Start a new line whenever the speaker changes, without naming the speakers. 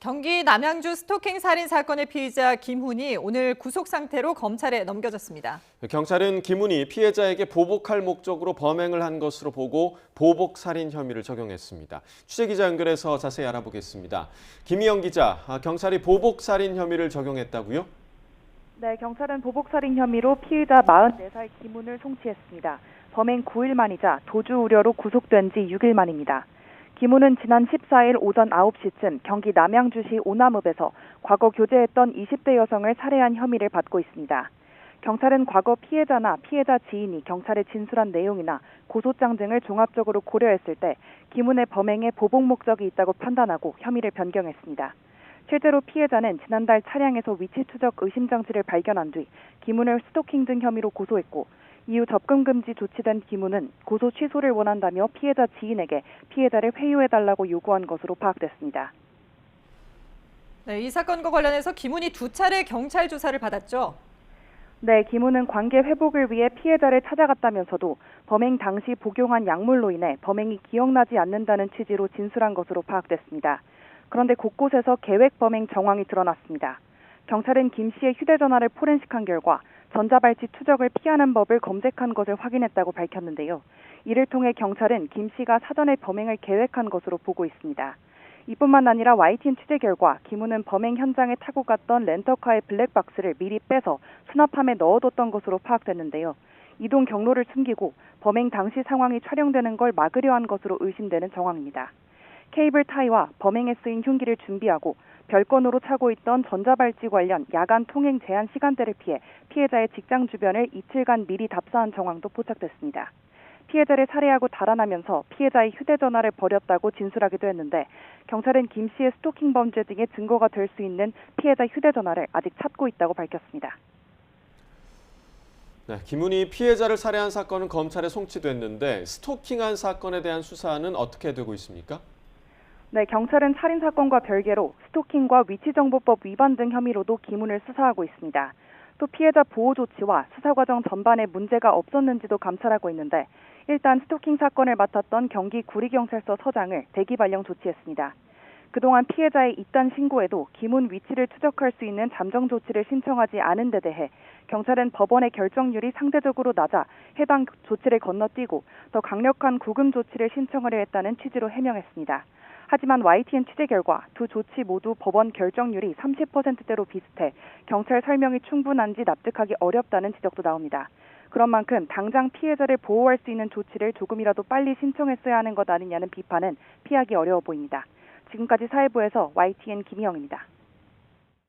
경기 남양주 스토킹 살인 사건의 피의자 김훈이 오늘 구속 상태로 검찰에 넘겨졌습니다.
경찰은 김훈이 피해자에게 보복할 목적으로 범행을 한 것으로 보고 보복 살인 혐의를 적용했습니다. 취재기자 연결해서 자세히 알아보겠습니다. 김희영 기자, 경찰이 보복 살인 혐의를 적용했다고요?
네, 경찰은 보복살인 혐의로 피의자 44살 김훈을 송치했습니다. 범행 9일 만이자 도주 우려로 구속된 지 6일 만입니다. 김훈은 지난 14일 오전 9시쯤 경기 남양주시 오남읍에서 과거 교제했던 20대 여성을 살해한 혐의를 받고 있습니다. 경찰은 과거 피해자나 피해자 지인이 경찰에 진술한 내용이나 고소장 등을 종합적으로 고려했을 때 김훈의 범행에 보복 목적이 있다고 판단하고 혐의를 변경했습니다. 실제로 피해자는 지난달 차량에서 위치 추적 의심 장치를 발견한 뒤 김훈을 스토킹 등 혐의로 고소했고 이후 접근 금지 조치된 김훈은 고소 취소를 원한다며 피해자 지인에게 피해자를 회유해달라고 요구한 것으로 파악됐습니다.
네, 이 사건과 관련해서 김훈이 2차례 경찰 조사를 받았죠?
네, 김훈은 관계 회복을 위해 피해자를 찾아갔다면서도 범행 당시 복용한 약물로 인해 범행이 기억나지 않는다는 취지로 진술한 것으로 파악됐습니다. 그런데 곳곳에서 계획 범행 정황이 드러났습니다. 경찰은 김 씨의 휴대전화를 포렌식한 결과 전자발찌 추적을 피하는 법을 검색한 것을 확인했다고 밝혔는데요. 이를 통해 경찰은 김 씨가 사전에 범행을 계획한 것으로 보고 있습니다. 이뿐만 아니라 YTN 취재 결과 김훈은 범행 현장에 타고 갔던 렌터카의 블랙박스를 미리 빼서 수납함에 넣어뒀던 것으로 파악됐는데요. 이동 경로를 숨기고 범행 당시 상황이 촬영되는 걸 막으려 한 것으로 의심되는 정황입니다. 케이블 타이와 범행에 쓰인 흉기를 준비하고 별건으로 차고 있던 전자발찌 관련 야간 통행 제한 시간대를 피해 피해자의 직장 주변을 이틀간 미리 답사한 정황도 포착됐습니다. 피해자를 살해하고 달아나면서 피해자의 휴대전화를 버렸다고 진술하기도 했는데 경찰은 김 씨의 스토킹 범죄 등의 증거가 될 수 있는 피해자 휴대전화를 아직 찾고 있다고 밝혔습니다.
네, 김훈이 피해자를 살해한 사건은 검찰에 송치됐는데 스토킹한 사건에 대한 수사는 어떻게 되고 있습니까?
네, 경찰은 살인사건과 별개로 스토킹과 위치정보법 위반 등 혐의로도 김훈을 수사하고 있습니다. 또 피해자 보호 조치와 수사 과정 전반에 문제가 없었는지도 감찰하고 있는데 일단 스토킹 사건을 맡았던 경기 구리경찰서 서장을 대기 발령 조치했습니다. 그동안 피해자의 이딴 신고에도 김훈 위치를 추적할 수 있는 잠정 조치를 신청하지 않은 데 대해 경찰은 법원의 결정률이 상대적으로 낮아 해당 조치를 건너뛰고 더 강력한 구금 조치를 신청하려 했다는 취지로 해명했습니다. 하지만 YTN 취재 결과 두 조치 모두 법원 결정률이 30%대로 비슷해 경찰 설명이 충분한지 납득하기 어렵다는 지적도 나옵니다. 그런 만큼 당장 피해자를 보호할 수 있는 조치를 조금이라도 빨리 신청했어야 하는 것 아니냐는 비판은 피하기 어려워 보입니다. 지금까지 사회부에서 YTN 김희영입니다.